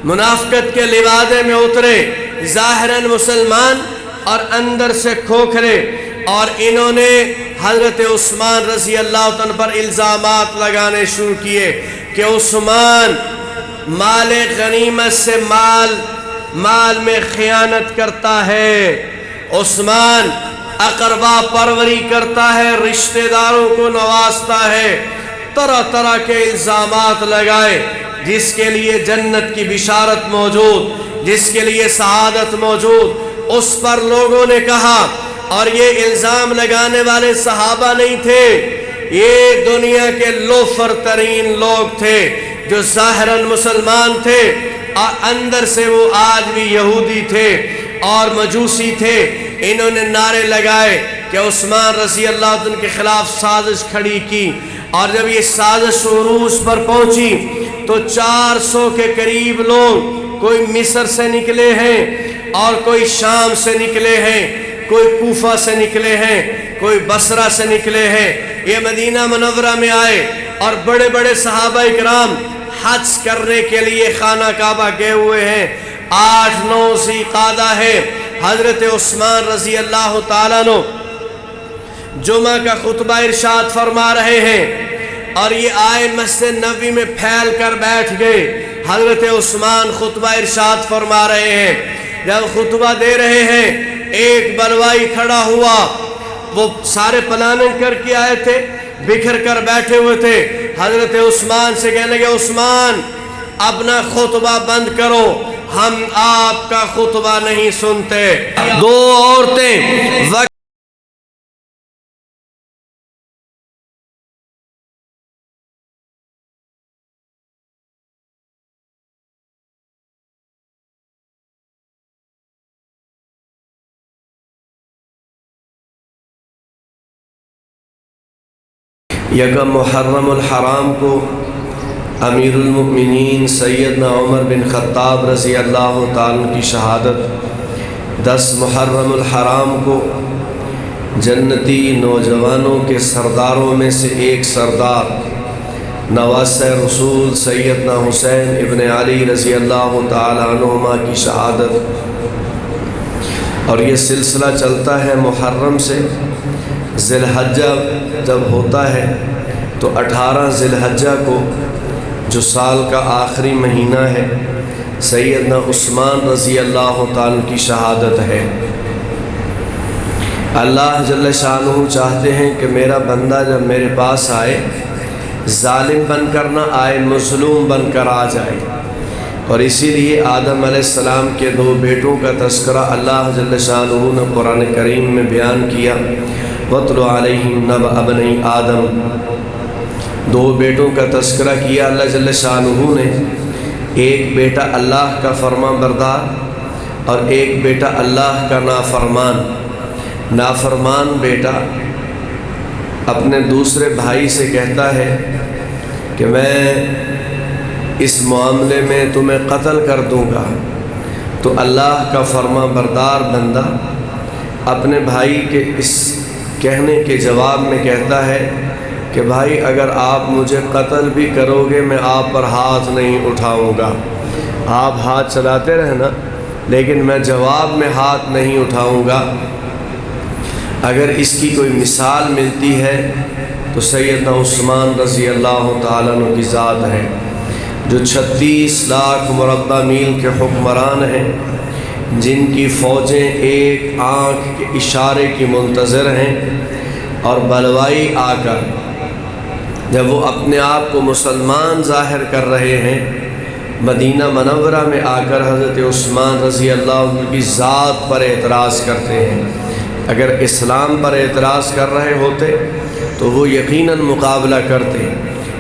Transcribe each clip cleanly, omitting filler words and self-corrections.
منافقت کے لبادے میں اترے، ظاہراً مسلمان اور اندر سے کھوکھلے، اور انہوں نے حضرت عثمان رضی اللہ عنہ پر الزامات لگانے شروع کیے کہ عثمان مال غنیمت سے مال میں خیانت کرتا ہے، عثمان اقربا پروری کرتا ہے، رشتہ داروں کو نوازتا ہے، طرح طرح کے الزامات لگائے، جس کے لیے جنت کی بشارت موجود، جس کے لیے سعادت موجود، اس پر لوگوں نے کہا۔ اور یہ الزام لگانے والے صحابہ نہیں تھے، یہ دنیا کے لوفر ترین لوگ تھے جو ظاہراً مسلمان تھے اور اندر سے وہ آج بھی یہودی تھے اور مجوسی تھے۔ انہوں نے نعرے لگائے کہ عثمان رضی اللہ عنہ کے خلاف سازش کھڑی کی، اور جب یہ سازش عروج پر پہنچی تو 400 کے قریب لوگ، کوئی مصر سے نکلے ہیں اور کوئی شام سے نکلے ہیں، کوئی کوفہ سے نکلے ہیں، کوئی بصرہ سے نکلے ہیں، یہ مدینہ منورہ میں آئے، اور بڑے بڑے صحابہ اکرام حج کرنے کے لیے خانہ کعبہ گئے ہوئے ہیں۔ 8-9 ذی قعدہ ہے، حضرت عثمان رضی اللہ تعالیٰ عنہ جمعہ کا خطبہ ارشاد فرما رہے ہیں، اور یہ آئے مسجد نبوی میں پھیل کر بیٹھ گئے۔ حضرت عثمان خطبہ ارشاد فرما رہے ہیں، جب خطبہ دے رہے ہیں ایک بلوائی کھڑا ہوا، وہ سارے پلاننگ کر کے آئے تھے، بکھر کر بیٹھے ہوئے تھے، حضرت عثمان سے کہنے لگے عثمان اپنا خطبہ بند کرو، ہم آپ کا خطبہ نہیں سنتے۔ دو عورتیں وقت یکم محرم الحرام کو امیر المؤمنین سیدنا عمر بن خطاب رضی اللہ تعالیٰ کی شہادت، 10 محرم الحرام کو جنتی نوجوانوں کے سرداروں میں سے ایک سردار نواسہ رسول سیدنا حسین ابن علی رضی اللہ تعالیٰ عنہما کی شہادت، اور یہ سلسلہ چلتا ہے محرم سے۔ ذی الحجہ جب ہوتا ہے تو 18 ذی الحجہ کو، جو سال کا آخری مہینہ ہے، سیدنا عثمان رضی اللہ تعالیٰ کی شہادت ہے۔ اللہ جل شانہ چاہتے ہیں کہ میرا بندہ جب میرے پاس آئے، ظالم بن کر نہ آئے، مظلوم بن کر آ جائے، اور اسی لیے آدم علیہ السلام کے 2 بیٹوں کا تذکرہ اللہ جل شانہ نے قرآن کریم میں بیان کیا۔ وَاتْلُ عَلَيْهِمْ نَبَأَ بَنِي آدم، 2 بیٹوں کا تذکرہ کیا اللہ جل شانہ نے، ایک بیٹا اللہ کا فرما بردار اور ایک بیٹا اللہ کا نافرمان۔ نافرمان بیٹا اپنے دوسرے بھائی سے کہتا ہے کہ میں اس معاملے میں تمہیں قتل کر دوں گا، تو اللہ کا فرما بردار بندہ اپنے بھائی کے اس کہنے کے جواب میں کہتا ہے کہ بھائی اگر آپ مجھے قتل بھی کرو گے میں آپ پر ہاتھ نہیں اٹھاؤں گا، آپ ہاتھ چلاتے رہنا لیکن میں جواب میں ہاتھ نہیں اٹھاؤں گا۔ اگر اس کی کوئی مثال ملتی ہے تو سیدنا عثمان رضی اللہ تعالیٰ عنہ کی ذات ہے، جو 36 لاکھ مربع میل کے حکمران ہیں، جن کی فوجیں ایک آنکھ کے اشارے کی منتظر ہیں، اور بلوائی آ کر جب وہ اپنے آپ کو مسلمان ظاہر کر رہے ہیں، مدینہ منورہ میں آ کر حضرت عثمان رضی اللہ عنہ کی ذات پر اعتراض کرتے ہیں۔ اگر اسلام پر اعتراض کر رہے ہوتے تو وہ یقیناً مقابلہ کرتے،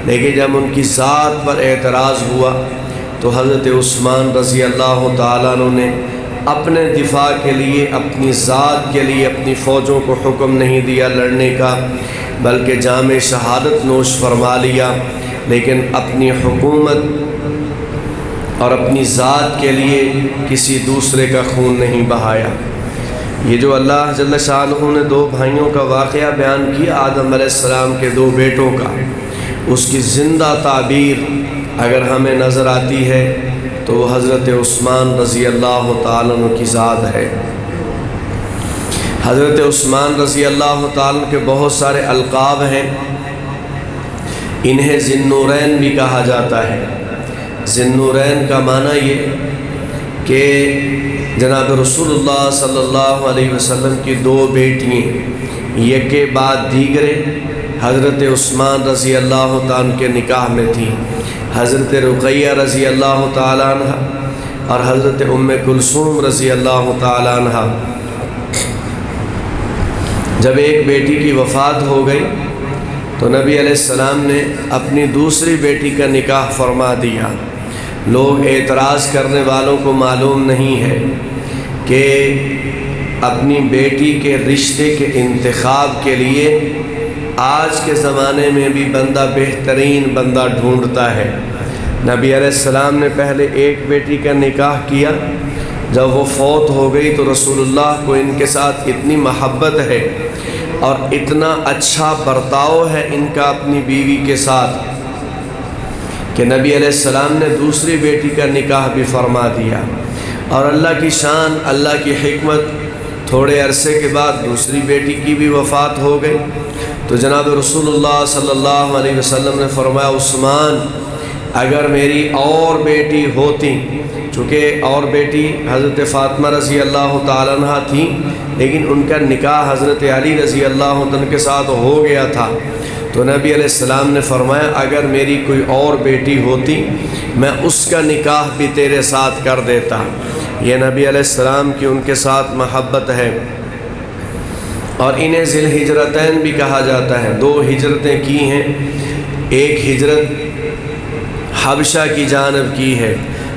لیکن جب ان کی ذات پر اعتراض ہوا تو حضرت عثمان رضی اللہ تعالیٰ عنہ نے اپنے دفاع کے لیے، اپنی ذات کے لیے اپنی فوجوں کو حکم نہیں دیا لڑنے کا، بلکہ جام شہادت نوش فرما لیا، لیکن اپنی حکومت اور اپنی ذات کے لیے کسی دوسرے کا خون نہیں بہایا۔ یہ جو اللہ جل شانہ نے 2 بھائیوں کا واقعہ بیان کیا، آدم علیہ السلام کے 2 بیٹوں کا، اس کی زندہ تعبیر اگر ہمیں نظر آتی ہے تو وہ حضرت عثمان رضی اللہ تعالیٰ عنہ کی ذات ہے۔ حضرت عثمان رضی اللہ تعالیٰ عنہ کے بہت سارے القاب ہیں، انہیں ذی النورین بھی کہا جاتا ہے۔ ذی النورین کا معنی یہ کہ جناب رسول اللہ صلی اللہ علیہ وسلم کی دو بیٹیاں یک کے بعد دیگرے حضرت عثمان رضی اللہ تعالیٰ عنہ کے نکاح میں تھیں، حضرت رقیہ رضی اللہ تعالیٰ عنہ اور حضرت ام کلثوم رضی اللہ تعالیٰ عنہ۔ جب ایک بیٹی کی وفات ہو گئی تو نبی علیہ السلام نے اپنی دوسری بیٹی کا نکاح فرما دیا۔ لوگ اعتراض کرنے والوں کو معلوم نہیں ہے کہ اپنی بیٹی کے رشتے کے انتخاب کے لیے آج کے زمانے میں بھی بندہ بہترین بندہ ڈھونڈتا ہے۔ نبی علیہ السلام نے پہلے ایک بیٹی کا نکاح کیا، جب وہ فوت ہو گئی تو رسول اللہ کو ان کے ساتھ اتنی محبت ہے اور اتنا اچھا برتاؤ ہے ان کا اپنی بیوی کے ساتھ کہ نبی علیہ السلام نے دوسری بیٹی کا نکاح بھی فرما دیا۔ اور اللہ کی شان، اللہ کی حکمت، تھوڑے عرصے کے بعد دوسری بیٹی کی بھی وفات ہو گئی تو جناب رسول اللہ صلی اللہ علیہ وسلم نے فرمایا عثمان اگر میری اور بیٹی ہوتی، چونکہ اور بیٹی حضرت فاطمہ رضی اللہ تعالیٰ عنہ تھیں لیکن ان کا نکاح حضرت علی رضی اللہ عنہ کے ساتھ ہو گیا تھا، تو نبی علیہ السلام نے فرمایا اگر میری کوئی اور بیٹی ہوتی میں اس کا نکاح بھی تیرے ساتھ کر دیتا۔ یہ نبی علیہ السلام کی ان کے ساتھ محبت ہے۔ اور انہیں ذی الہجرتین بھی کہا جاتا ہے۔ دو ہجرتیں کی ہیں، ایک ہجرت حبشہ کی جانب کی ہے،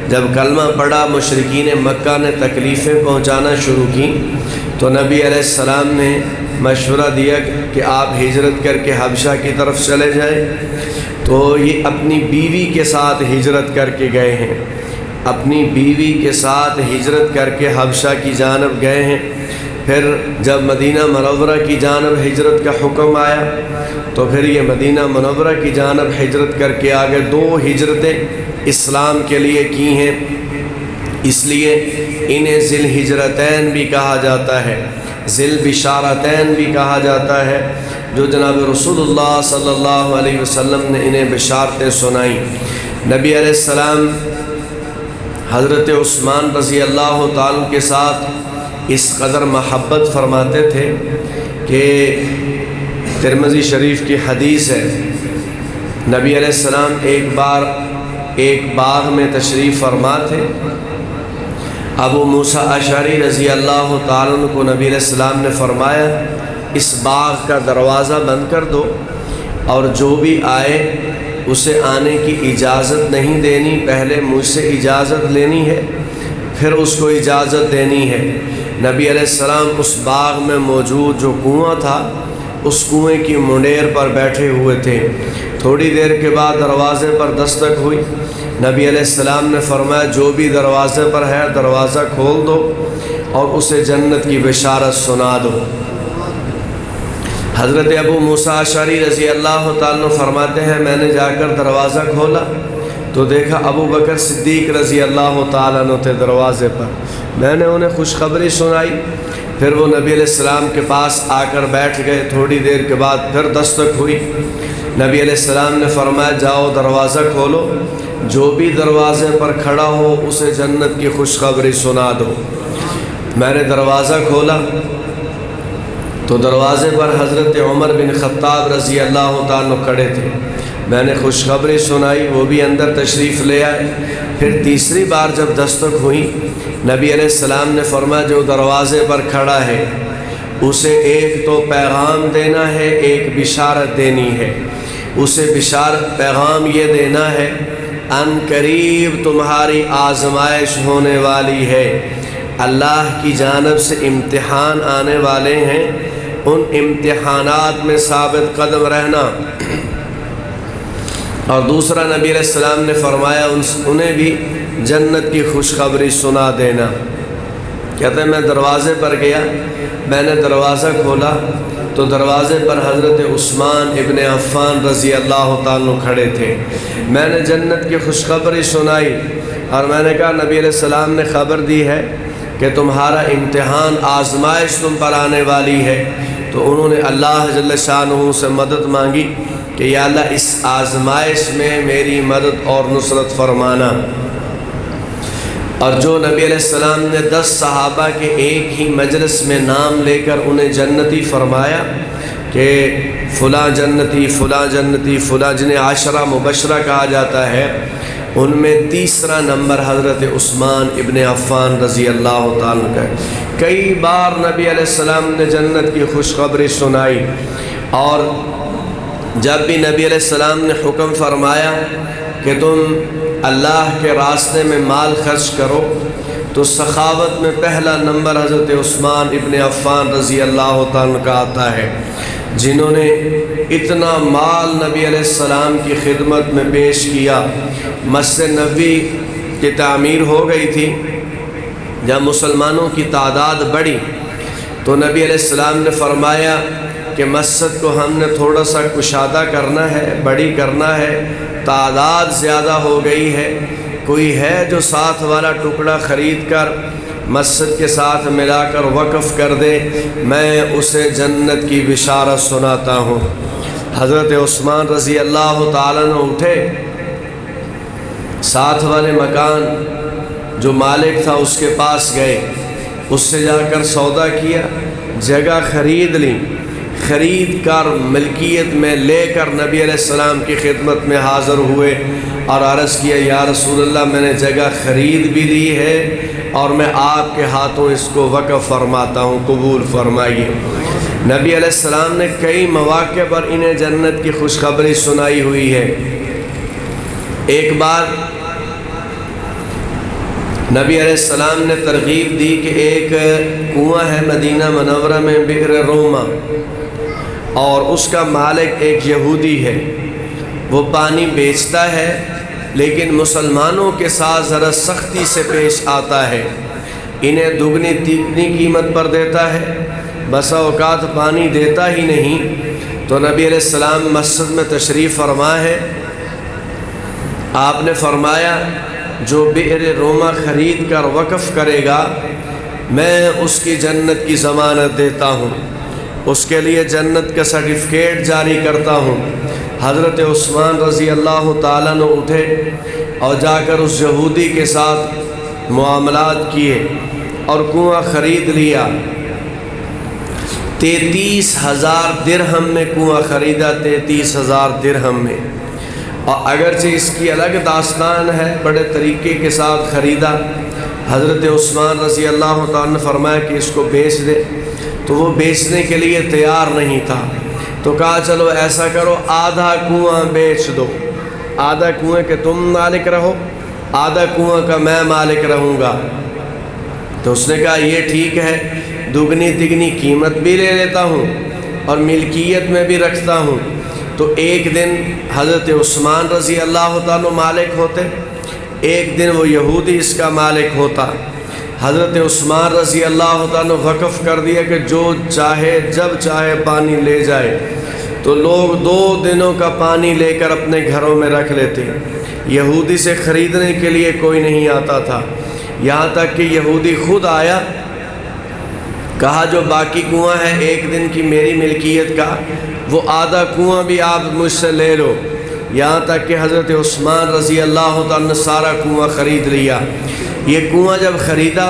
جب کلمہ پڑھا مشرکین مکہ نے تکلیفیں پہنچانا شروع کی تو نبی علیہ السلام نے مشورہ دیا کہ آپ ہجرت کر کے حبشہ کی طرف چلے جائیں، تو یہ اپنی بیوی کے ساتھ ہجرت کر کے گئے ہیں، اپنی بیوی کے ساتھ ہجرت کر کے حبشہ کی جانب گئے ہیں۔ پھر جب مدینہ منورہ کی جانب ہجرت کا حکم آیا تو پھر یہ مدینہ منورہ کی جانب ہجرت کر کے آگے دو ہجرتیں اسلام کے لیے کی ہیں، اس لیے انہیں ذی الہجرتین بھی کہا جاتا ہے، ذی البشارتین بھی کہا جاتا ہے، جو جناب رسول اللہ صلی اللہ علیہ وسلم نے انہیں بشارتیں سنائیں۔ نبی علیہ السلام حضرت عثمان رضی اللہ تعالیٰ کے ساتھ اس قدر محبت فرماتے تھے کہ ترمذی شریف کی حدیث ہے، نبی علیہ السلام ایک بار ایک باغ میں تشریف فرما تھے، ابو موسیٰ اشعری رضی اللہ تعالیٰ عنہ کو نبی علیہ السلام نے فرمایا اس باغ کا دروازہ بند کر دو اور جو بھی آئے اسے آنے کی اجازت نہیں دینی، پہلے مجھ سے اجازت لینی ہے پھر اس کو اجازت دینی ہے۔ نبی علیہ السلام اس باغ میں موجود جو کنواں تھا اس کنویں کی منڈیر پر بیٹھے ہوئے تھے، تھوڑی دیر کے بعد دروازے پر دستک ہوئی، نبی علیہ السلام نے فرمایا جو بھی دروازے پر ہے دروازہ کھول دو اور اسے جنت کی بشارت سنا دو۔ حضرت ابو موسیٰ اشعری رضی اللہ تعالیٰ عنہ فرماتے ہیں میں نے جا کر دروازہ کھولا تو دیکھا ابو بکر صدیق رضی اللہ تعالیٰ عنہ تھے دروازے پر، میں نے انہیں خوشخبری سنائی، پھر وہ نبی علیہ السلام کے پاس آ کر بیٹھ گئے، تھوڑی دیر کے بعد پھر دستک ہوئی، نبی علیہ السلام نے فرمایا جاؤ دروازہ کھولو، جو بھی دروازے پر کھڑا ہو اسے جنت کی خوشخبری سنا دو۔ میں نے دروازہ کھولا تو دروازے پر حضرت عمر بن خطاب رضی اللہ تعالیٰ کھڑے تھے، میں نے خوشخبری سنائی، وہ بھی اندر تشریف لے آئے۔ پھر تیسری بار جب دستک ہوئی نبی علیہ السلام نے فرمایا جو دروازے پر کھڑا ہے اسے ایک تو پیغام دینا ہے، ایک بشارت دینی ہے، اسے بشارت پیغام یہ دینا ہے ان قریب تمہاری آزمائش ہونے والی ہے، اللہ کی جانب سے امتحان آنے والے ہیں، ان امتحانات میں ثابت قدم رہنا۔ اور دوسرا نبی علیہ السلام نے فرمایا انہیں بھی جنت کی خوشخبری سنا دینا۔ کہتے ہیں میں دروازے پر گیا، میں نے دروازہ کھولا تو تو دروازے پر حضرت عثمان ابن عفان رضی اللہ تعالیٰ کھڑے تھے۔ میں نے جنت کی خوشخبری سنائی اور میں نے کہا نبی علیہ السلام نے خبر دی ہے کہ تمہارا امتحان آزمائش تم پر آنے والی ہے۔ تو انہوں نے اللہ جل شانہ سے مدد مانگی کہ یا اللہ اس آزمائش میں میری مدد اور نصرت فرمانا۔ اور جو نبی علیہ السلام نے 10 صحابہ کے ایک ہی مجلس میں نام لے کر انہیں جنتی فرمایا کہ فلاں جنتی فلاں جنتی فلاں، جنہیں عشرہ مبشرہ کہا جاتا ہے، ان میں تیسرا نمبر حضرت عثمان ابن عفان رضی اللہ تعالیٰ کا۔ کئی بار نبی علیہ السلام نے جنت کی خوشخبری سنائی، اور جب بھی نبی علیہ السلام نے حکم فرمایا کہ تم اللہ کے راستے میں مال خرچ کرو، تو سخاوت میں پہلا نمبر حضرت عثمان ابن عفان رضی اللہ تعالیٰ کا آتا ہے، جنہوں نے اتنا مال نبی علیہ السلام کی خدمت میں پیش کیا۔ مسجد نبوی کی تعمیر ہو گئی تھی، جب مسلمانوں کی تعداد بڑھی تو نبی علیہ السلام نے فرمایا کہ مسجد کو ہم نے تھوڑا سا کشادہ کرنا ہے، بڑی کرنا ہے، تعداد زیادہ ہو گئی ہے، کوئی ہے جو ساتھ والا ٹکڑا خرید کر مسجد کے ساتھ ملا کر وقف کر دے، میں اسے جنت کی بشارت سناتا ہوں۔ حضرت عثمان رضی اللہ تعالیٰ عنہ اٹھے، ساتھ والے مکان جو مالک تھا اس کے پاس گئے، اس سے جا کر سودا کیا، جگہ خرید لی، خرید کر ملکیت میں لے کر نبی علیہ السلام کی خدمت میں حاضر ہوئے اور عرض کیا یا رسول اللہ میں نے جگہ خرید بھی لی ہے اور میں آپ کے ہاتھوں اس کو وقف فرماتا ہوں، قبول فرمائیے۔ نبی علیہ السلام نے کئی مواقع پر انہیں جنت کی خوشخبری سنائی ہوئی ہے۔ ایک بار نبی علیہ السلام نے ترغیب دی کہ ایک کنواں ہے مدینہ منورہ میں بئر روما، اور اس کا مالک ایک یہودی ہے، وہ پانی بیچتا ہے لیکن مسلمانوں کے ساتھ ذرا سختی سے پیش آتا ہے، انہیں دگنی تیگنی قیمت پر دیتا ہے، بسا اوقات پانی دیتا ہی نہیں۔ تو نبی علیہ السلام مسجد میں تشریف فرما ہے، آپ نے فرمایا جو بئر روما خرید کر وقف کرے گا میں اس کی جنت کی ضمانت دیتا ہوں، اس کے لیے جنت کا سرٹیفکیٹ جاری کرتا ہوں۔ حضرت عثمان رضی اللہ تعالیٰ نے اٹھے اور جا کر اس یہودی کے ساتھ معاملات کیے اور کنواں خرید لیا۔ 33,000 درہم میں کنواں خریدا، 33,000 درہم میں، اور اگرچہ اس کی الگ داستان ہے، بڑے طریقے کے ساتھ خریدا۔ حضرت عثمان رضی اللہ تعالیٰ نے فرمایا کہ اس کو بیچ دے، تو وہ بیچنے کے لیے تیار نہیں تھا، تو کہا چلو ایسا کرو آدھا کنواں بیچ دو، آدھا کنویں کے تم مالک رہو، آدھا کنواں کا میں مالک رہوں گا۔ تو اس نے کہا یہ ٹھیک ہے، دگنی تگنی قیمت بھی لے لیتا ہوں اور ملکیت میں بھی رکھتا ہوں۔ تو ایک دن حضرت عثمان رضی اللہ تعالیٰ مالک ہوتے، ایک دن وہ یہودی اس کا مالک ہوتا۔ حضرت عثمان رضی اللہ تعالیٰ وقف کر دیا کہ جو چاہے جب چاہے پانی لے جائے، تو لوگ 2 دنوں کا پانی لے کر اپنے گھروں میں رکھ لیتے، یہودی سے خریدنے کے لیے کوئی نہیں آتا تھا، یہاں تک کہ یہودی خود آیا، کہا جو باقی کنواں ہے ایک دن کی میری ملکیت کا، وہ آدھا کنواں بھی آپ مجھ سے لے لو، یہاں تک کہ حضرت عثمان رضی اللہ تعالیٰ نے سارا کنواں خرید لیا۔ یہ کنواں جب خریدا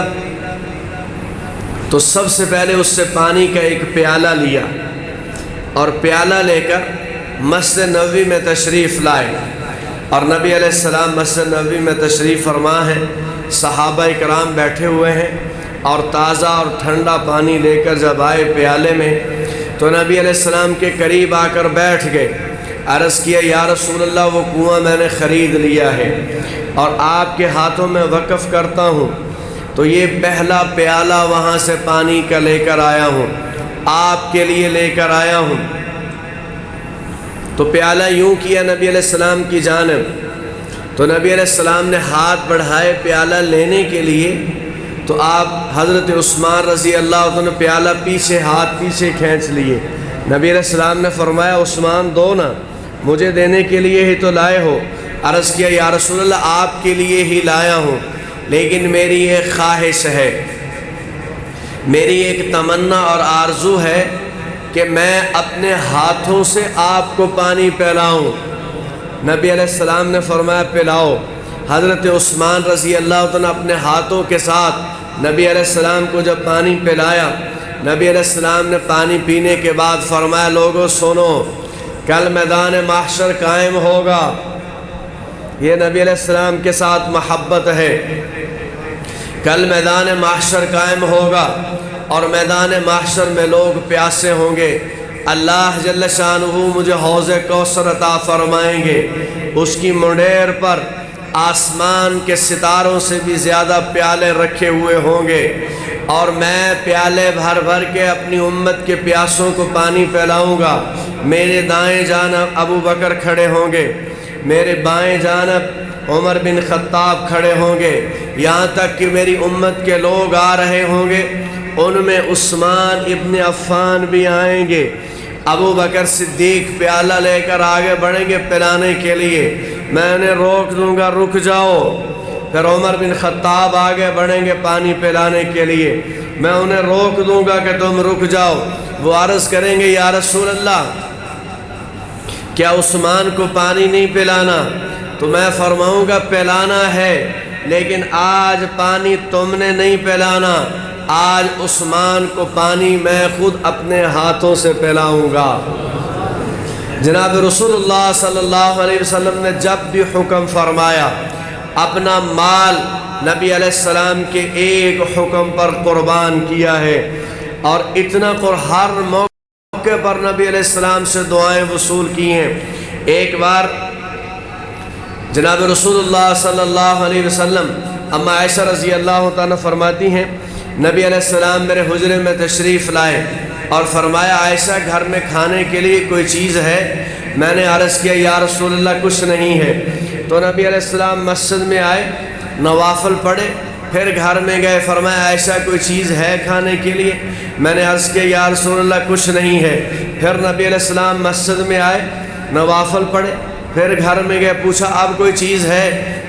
تو سب سے پہلے اس سے پانی کا ایک پیالہ لیا اور پیالہ لے کر مسجد نبوی میں تشریف لائے، اور نبی علیہ السلام مسجد نبوی میں تشریف فرما ہے، صحابہ کرام بیٹھے ہوئے ہیں، اور تازہ اور ٹھنڈا پانی لے کر جب آئے پیالے میں تو نبی علیہ السلام کے قریب آ کر بیٹھ گئے، عرض کیا یا رسول اللہ وہ کنواں میں نے خرید لیا ہے اور آپ کے ہاتھوں میں وقف کرتا ہوں، تو یہ پہلا پیالہ وہاں سے پانی کا لے کر آیا ہوں، آپ کے لیے لے کر آیا ہوں۔ تو پیالہ یوں کیا نبی علیہ السلام کی جانب، تو نبی علیہ السلام نے ہاتھ بڑھائے پیالہ لینے کے لیے، تو آپ حضرت عثمان رضی اللہ عنہ نے پیالہ پیچھے ہاتھ پیچھے کھینچ لیے، نبی علیہ السلام نے فرمایا عثمان دو نا، مجھے دینے کے لیے ہی تو لائے ہو۔ عرض کیا یا رسول اللہ آپ کے لیے ہی لایا ہوں، لیکن میری ایک خواہش ہے، میری ایک تمنا اور آرزو ہے کہ میں اپنے ہاتھوں سے آپ کو پانی پلاؤں۔ نبی علیہ السلام نے فرمایا پلاؤ۔ حضرت عثمان رضی اللہ عنہ اپنے ہاتھوں کے ساتھ نبی علیہ السلام کو جب پانی پلایا، نبی علیہ السلام نے پانی پینے کے بعد فرمایا لوگوں سنو، کل میدان محشر قائم ہوگا۔ یہ نبی علیہ السلام کے ساتھ محبت ہے۔ کل میدان محشر قائم ہوگا اور میدان محشر میں لوگ پیاسے ہوں گے، اللہ جل شانہ مجھے حوض کوثر عطا فرمائیں گے، اس کی منڈیر پر آسمان کے ستاروں سے بھی زیادہ پیالے رکھے ہوئے ہوں گے، اور میں پیالے بھر بھر کے اپنی امت کے پیاسوں کو پانی پلاؤں گا۔ میرے دائیں جانب ابو بکر کھڑے ہوں گے، میرے بائیں جانب عمر بن خطاب کھڑے ہوں گے، یہاں تک کہ میری امت کے لوگ آ رہے ہوں گے، ان میں عثمان ابن عفان بھی آئیں گے۔ ابو بکر صدیق پیالہ لے کر آگے بڑھیں گے پلانے کے لیے، میں انہیں روک دوں گا رک جاؤ۔ پھر عمر بن خطاب آگے بڑھیں گے پانی پلانے کے لیے، میں انہیں روک دوں گا کہ تم رک جاؤ۔ وہ عرض کریں گے یا رسول اللہ کیا عثمان کو پانی نہیں پلانا؟ تو میں فرماؤں گا پلانا ہے، لیکن آج پانی تم نے نہیں پلانا، آج عثمان کو پانی میں خود اپنے ہاتھوں سے پلاؤں گا۔ جناب رسول اللہ صلی اللہ علیہ وسلم نے جب بھی حکم فرمایا، اپنا مال نبی علیہ السلام کے ایک حکم پر قربان کیا ہے، اور اتنا ہر موقع پر نبی علیہ السلام سے دعائیں وصول کی ہیں۔ ایک بار جناب رسول اللہ صلی اللہ علیہ وسلم اما عائشہ رضی اللہ تعالیٰ فرماتی ہیں نبی علیہ السلام میرے حجرے میں تشریف لائے اور فرمایا عائشہ گھر میں کھانے کے لیے کوئی چیز ہے؟ میں نے عرض کیا یا رسول اللہ کچھ نہیں ہے۔ تو نبی علیہ السلام مسجد میں آئے، نوافل پڑھے، پھر گھر میں گئے، فرمایا عائشہ کوئی چیز ہے کھانے کے لیے؟ میں نے عرض کیا یا رسول اللہ کچھ نہیں ہے۔ پھر نبی علیہ السلام مسجد میں آئے، نوافل پڑھے، پھر گھر میں گئے، پوچھا اب کوئی چیز ہے؟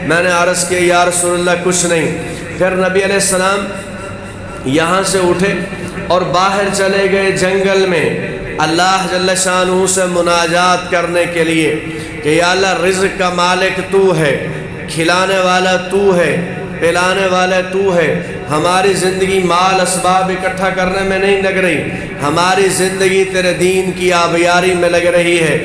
میں نے عرض کیا یا رسول اللہ کچھ نہیں۔ پھر نبی علیہ السلام یہاں سے اٹھے اور باہر چلے گئے جنگل میں اللہ جل شانہ سے مناجات کرنے کے لیے کہ یا اللہ رزق کا مالک تو ہے، کھلانے والا تو ہے، پلانے والا تو ہے، ہماری زندگی مال اسباب اکٹھا کرنے میں نہیں لگ رہی، ہماری زندگی تیرے دین کی آبیاری میں لگ رہی ہے،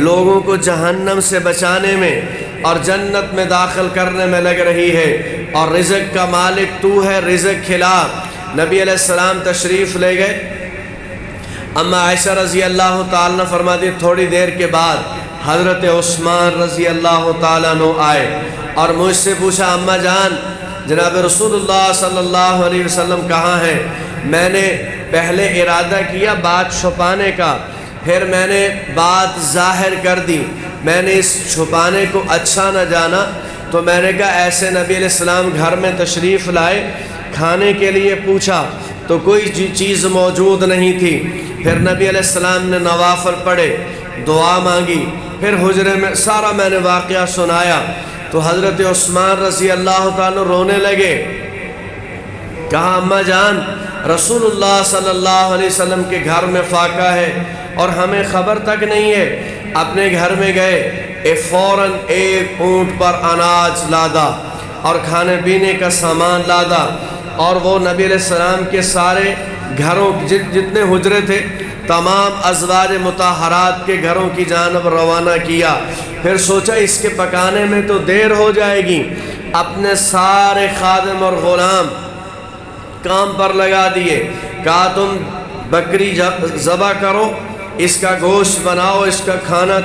لوگوں کو جہنم سے بچانے میں اور جنت میں داخل کرنے میں لگ رہی ہے، اور رزق کا مالک تو ہے، رزق کھلا۔ نبی علیہ السلام تشریف لے گئے۔ اما عائشہ رضی اللہ تعالیٰ فرماتی تھوڑی دیر کے بعد حضرت عثمان رضی اللہ تعالیٰ عنہ آئے اور مجھ سے پوچھا اما جان جناب رسول اللہ صلی اللہ علیہ وسلم کہاں ہیں؟ میں نے پہلے ارادہ کیا بات چھپانے کا، پھر میں نے بات ظاہر کر دی، میں نے اس چھپانے کو اچھا نہ جانا، تو میں نے کہا ایسے نبی علیہ السلام گھر میں تشریف لائے، کھانے کے لیے پوچھا تو کوئی چیز موجود نہیں تھی۔ پھر نبی علیہ السلام نے نوافل پڑھے، دعا مانگی، پھر حجرے میں سارا میں نے واقعہ سنایا، تو حضرت عثمان رضی اللہ تعالیٰ رونے لگے۔ کہا اما جان رسول اللہ صلی اللہ علیہ وسلم کے گھر میں فاقہ ہے اور ہمیں خبر تک نہیں ہے۔ اپنے گھر میں گئے، فوراً ایک اونٹ پر اناج لادا اور کھانے پینے کا سامان لادا، اور وہ نبی علیہ السلام کے سارے گھروں جتنے حجرے تھے تمام ازواج مطہرات کے گھروں کی جانب روانہ کیا۔ پھر سوچا اس کے پکانے میں تو دیر ہو جائے گی، اپنے سارے خادم اور غلام کام پر لگا دیے، کہا تم بکری ذبح کرو، اس کا گوشت بناؤ، اس کا کھانا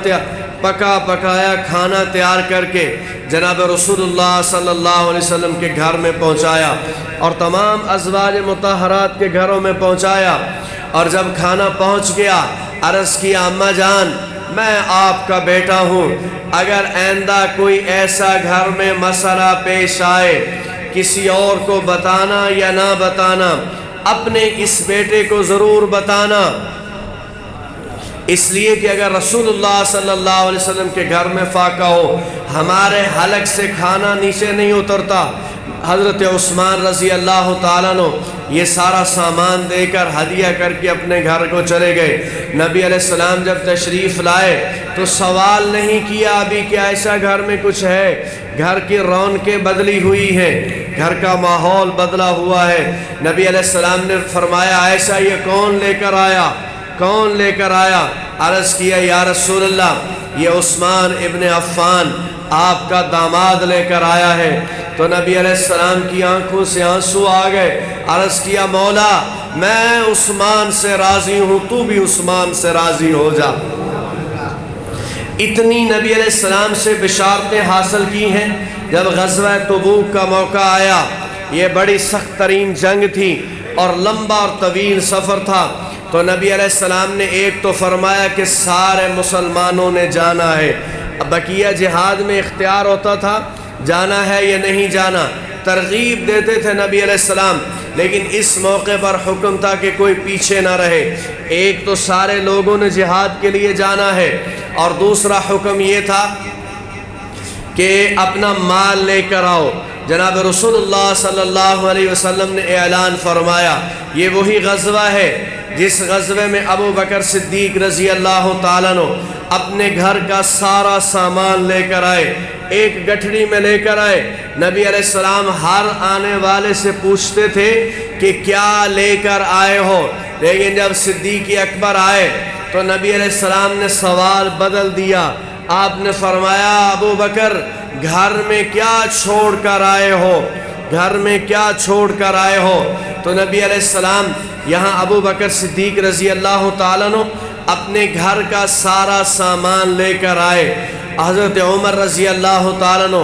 پکایا کھانا تیار کر کے جناب رسول اللہ صلی اللہ علیہ وسلم کے گھر میں پہنچایا اور تمام ازواج مطہرات کے گھروں میں پہنچایا۔ اور جب کھانا پہنچ گیا عرض کیا اما جان میں آپ کا بیٹا ہوں، اگر آئندہ کوئی ایسا گھر میں مسئلہ پیش آئے کسی اور کو بتانا یا نہ بتانا، اپنے اس بیٹے کو ضرور بتانا۔ اس لیے کہ اگر رسول اللہ صلی اللہ علیہ وسلم کے گھر میں فاقہ ہو، ہمارے حلق سے کھانا نیچے نہیں اترتا۔ حضرت عثمان رضی اللہ تعالیٰ عنہ یہ سارا سامان دے کر ہدیہ کر کے اپنے گھر کو چلے گئے۔ نبی علیہ السلام جب تشریف لائے تو سوال نہیں کیا ابھی کہ ایسا گھر میں کچھ ہے، گھر کی رونقیں بدلی ہوئی ہیں، گھر کا ماحول بدلا ہوا ہے۔ نبی علیہ السلام نے فرمایا ایسا یہ کون لے کر آیا، کون لے کر آیا؟ عرض کیا یا رسول اللہ یہ عثمان ابن عفان آپ کا داماد لے کر آیا ہے۔ تو نبی علیہ السلام کی آنکھوں سے آنسو آ گئے۔ عرض کیا مولا میں عثمان سے راضی ہوں، تو بھی عثمان سے راضی ہو جا۔ اتنی نبی علیہ السلام سے بشارتیں حاصل کی ہیں۔ جب غزوہ تبوک کا موقع آیا، یہ بڑی سخت ترین جنگ تھی اور لمبا اور طویل سفر تھا، تو نبی علیہ السلام نے ایک تو فرمایا کہ سارے مسلمانوں نے جانا ہے۔ اب بقیہ جہاد میں اختیار ہوتا تھا جانا ہے یا نہیں جانا، ترغیب دیتے تھے نبی علیہ السلام، لیکن اس موقع پر حکم تھا کہ کوئی پیچھے نہ رہے۔ ایک تو سارے لوگوں نے جہاد کے لیے جانا ہے، اور دوسرا حکم یہ تھا کہ اپنا مال لے کر آؤ۔ جناب رسول اللہ صلی اللہ علیہ وسلم نے اعلان فرمایا، یہ وہی غزوہ ہے جس غزوے میں ابو بکر صدیق رضی اللہ تعالیٰ عنہ اپنے گھر کا سارا سامان لے کر آئے، ایک گٹھڑی میں لے کر آئے۔ نبی علیہ السلام ہر آنے والے سے پوچھتے تھے کہ کیا لے کر آئے ہو، لیکن جب صدیق اکبر آئے تو نبی علیہ السلام نے سوال بدل دیا۔ آپ نے فرمایا ابو بکر گھر میں کیا چھوڑ کر آئے ہو، گھر میں کیا چھوڑ کر آئے ہو؟ تو نبی علیہ السلام یہاں ابو بکر صدیق رضی اللہ تعالیٰ عنہ اپنے گھر کا سارا سامان لے کر آئے۔ حضرت عمر رضی اللہ تعالیٰ عنہ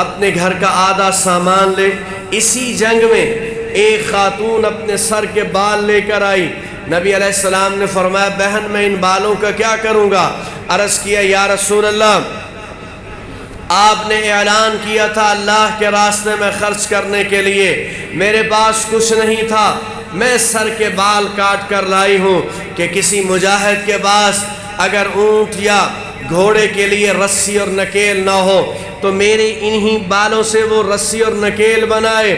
اپنے گھر کا آدھا سامان لے۔ اسی جنگ میں ایک خاتون اپنے سر کے بال لے کر آئی۔ نبی علیہ السلام نے فرمایا بہن میں ان بالوں کا کیا کروں گا؟ عرض کیا یا رسول اللہ آپ نے اعلان کیا تھا اللہ کے راستے میں خرچ کرنے کے لیے، میرے پاس کچھ نہیں تھا، میں سر کے بال کاٹ کر لائی ہوں کہ کسی مجاہد کے پاس اگر اونٹ یا گھوڑے کے لیے رسی اور نکیل نہ ہو تو میرے انہی بالوں سے وہ رسی اور نکیل بنائے۔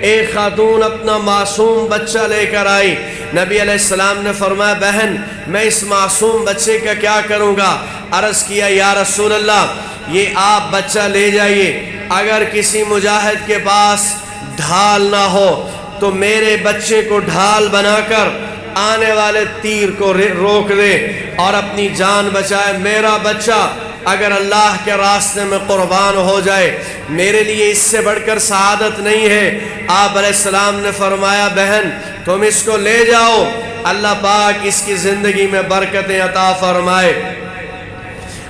ایک خاتون اپنا معصوم بچہ لے کر آئی۔ نبی علیہ السلام نے فرمایا بہن میں اس معصوم بچے کا کیا کروں گا؟ عرض کیا یا رسول اللہ یہ آپ بچہ لے جائیے، اگر کسی مجاہد کے پاس ڈھال نہ ہو تو میرے بچے کو ڈھال بنا کر آنے والے تیر کو روک دے اور اپنی جان بچائے۔ میرا بچہ اگر اللہ کے راستے میں قربان ہو جائے میرے لیے اس سے بڑھ کر سعادت نہیں ہے۔ آپ علیہ السلام نے فرمایا بہن تم اس کو لے جاؤ، اللہ پاک اس کی زندگی میں برکتیں عطا فرمائے۔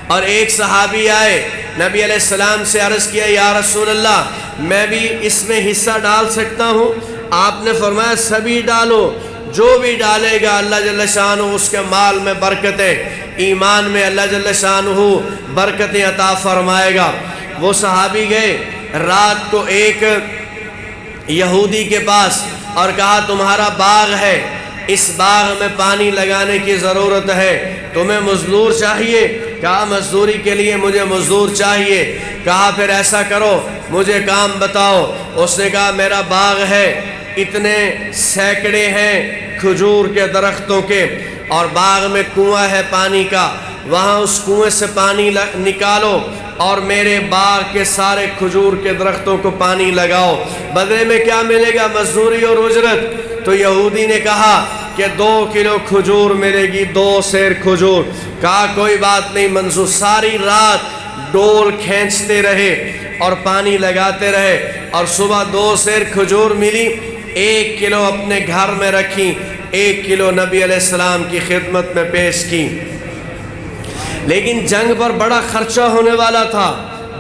اور ایک صحابی آئے، نبی علیہ السلام سے عرض کیا یا رسول اللہ میں بھی اس میں حصہ ڈال سکتا ہوں؟ آپ نے فرمایا سبھی ڈالو، جو بھی ڈالے گا اللہ جل شانہ اس کے مال میں برکتیں، ایمان میں اللہ جل شانہ برکتیں عطا فرمائے گا۔ وہ صحابی گئے رات کو ایک یہودی کے پاس اور کہا تمہارا باغ ہے، اس باغ میں پانی لگانے کی ضرورت ہے، تمہیں مزدور چاہیے؟ کہا مزدوری کے لیے مجھے مزدور چاہیے۔ کہا پھر ایسا کرو مجھے کام بتاؤ۔ اس نے کہا میرا باغ ہے، اتنے سینکڑے ہیں کھجور کے درختوں کے، اور باغ میں کنواں ہے پانی کا، وہاں اس کنویں سے پانی نکالو اور میرے باغ کے سارے کھجور کے درختوں کو پانی لگاؤ، بدلے میں کیا ملے گا؟ مزدوری اور اجرت۔ تو یہودی نے کہا کہ 2 کلو کھجور ملے گی، 2 سیر کھجور۔ کہا کوئی بات نہیں منظور۔ ساری رات ڈول کھینچتے رہے اور پانی لگاتے رہے، اور صبح 2 سیر کھجور ملی، 1 کلو اپنے گھر میں رکھی، 1 کلو نبی علیہ السلام کی خدمت میں پیش کی۔ لیکن جنگ پر بڑا خرچہ ہونے والا تھا،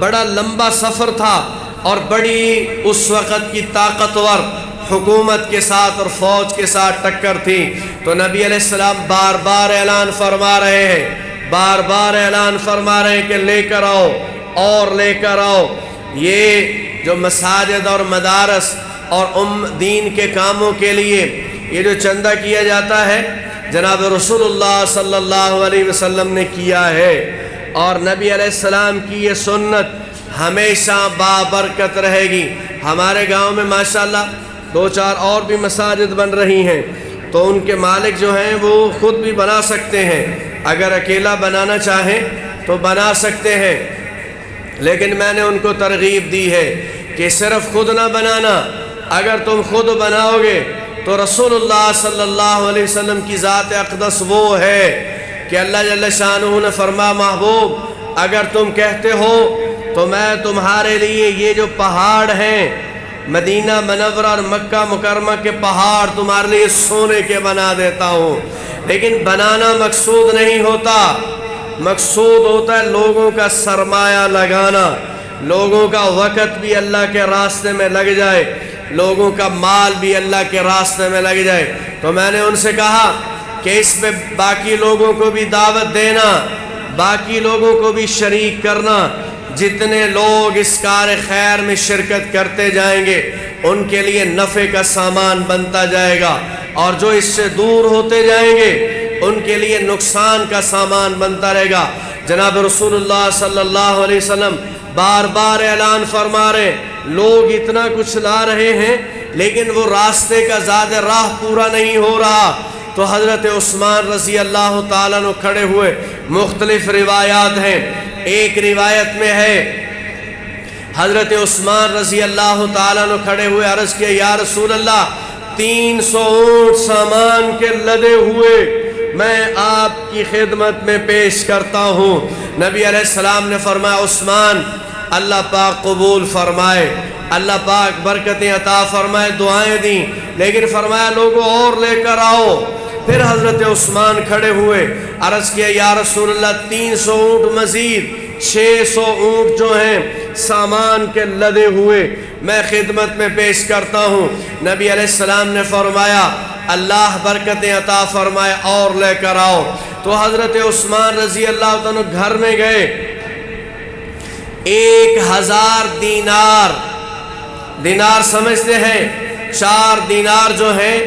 بڑا لمبا سفر تھا، اور بڑی اس وقت کی طاقتور حکومت کے ساتھ اور فوج کے ساتھ ٹکر تھی۔ تو نبی علیہ السلام بار بار اعلان فرما رہے ہیں، بار بار اعلان فرما رہے ہیں کہ لے کر آؤ اور لے کر آؤ۔ یہ جو مساجد اور مدارس اور دین کے کاموں کے لیے یہ جو چندہ کیا جاتا ہے، جناب رسول اللہ صلی اللہ علیہ وسلم نے کیا ہے، اور نبی علیہ السلام کی یہ سنت ہمیشہ بابرکت رہے گی۔ ہمارے گاؤں میں ماشاءاللہ 2-4 اور بھی مساجد بن رہی ہیں، تو ان کے مالک جو ہیں وہ خود بھی بنا سکتے ہیں، اگر اکیلا بنانا چاہیں تو بنا سکتے ہیں، لیکن میں نے ان کو ترغیب دی ہے کہ صرف خود نہ بنانا، اگر تم خود بناؤ گے تو رسول اللہ صلی اللہ علیہ وسلم کی ذات اقدس وہ ہے کہ اللہ جل شانہ نے فرمایا محبوب اگر تم کہتے ہو تو میں تمہارے لیے یہ جو پہاڑ ہیں مدینہ منورہ اور مکہ مکرمہ کے پہاڑ تمہارے لیے سونے کے بنا دیتا ہوں۔ لیکن بنانا مقصود نہیں ہوتا، مقصود ہوتا ہے لوگوں کا سرمایہ لگانا، لوگوں کا وقت بھی اللہ کے راستے میں لگ جائے، لوگوں کا مال بھی اللہ کے راستے میں لگ جائے۔ تو میں نے ان سے کہا کہ اس میں باقی لوگوں کو بھی دعوت دینا، باقی لوگوں کو بھی شریک کرنا، جتنے لوگ اس کار خیر میں شرکت کرتے جائیں گے ان کے لیے نفع کا سامان بنتا جائے گا، اور جو اس سے دور ہوتے جائیں گے ان کے لیے نقصان کا سامان بنتا رہے گا۔ جناب رسول اللہ صلی اللہ علیہ وسلم بار بار اعلان فرما رہے، لوگ اتنا کچھ لا رہے ہیں لیکن وہ راستے کا زیادہ راہ پورا نہیں ہو رہا۔ تو حضرت عثمان رضی اللہ تعالیٰ عنہ کھڑے ہوئے، مختلف روایات ہیں، ایک روایت میں ہے حضرت عثمان رضی اللہ تعالیٰ عنہ کھڑے ہوئے عرض کیا یا رسول اللہ 300 اونٹ سامان کے لدے ہوئے میں آپ کی خدمت میں پیش کرتا ہوں۔ نبی علیہ السلام نے فرمایا عثمان اللہ پاک قبول فرمائے، اللہ پاک برکتیں عطا فرمائے، دعائیں دیں، لیکن فرمایا لوگوں اور لے کر آؤ۔ پھر حضرت عثمان کھڑے ہوئے عرض کیا یا رسول اللہ 300 اونٹ مزید 600 اونٹ جو ہیں سامان کے لدے ہوئے میں خدمت میں پیش کرتا ہوں۔ نبی علیہ السلام نے فرمایا اللہ برکتیں عطا فرمائے اور لے کر آؤ۔ تو حضرت عثمان رضی اللہ عنہ گھر میں گئے، 1000 دینار، دینار سمجھتے ہیں 4 دینار جو ہیں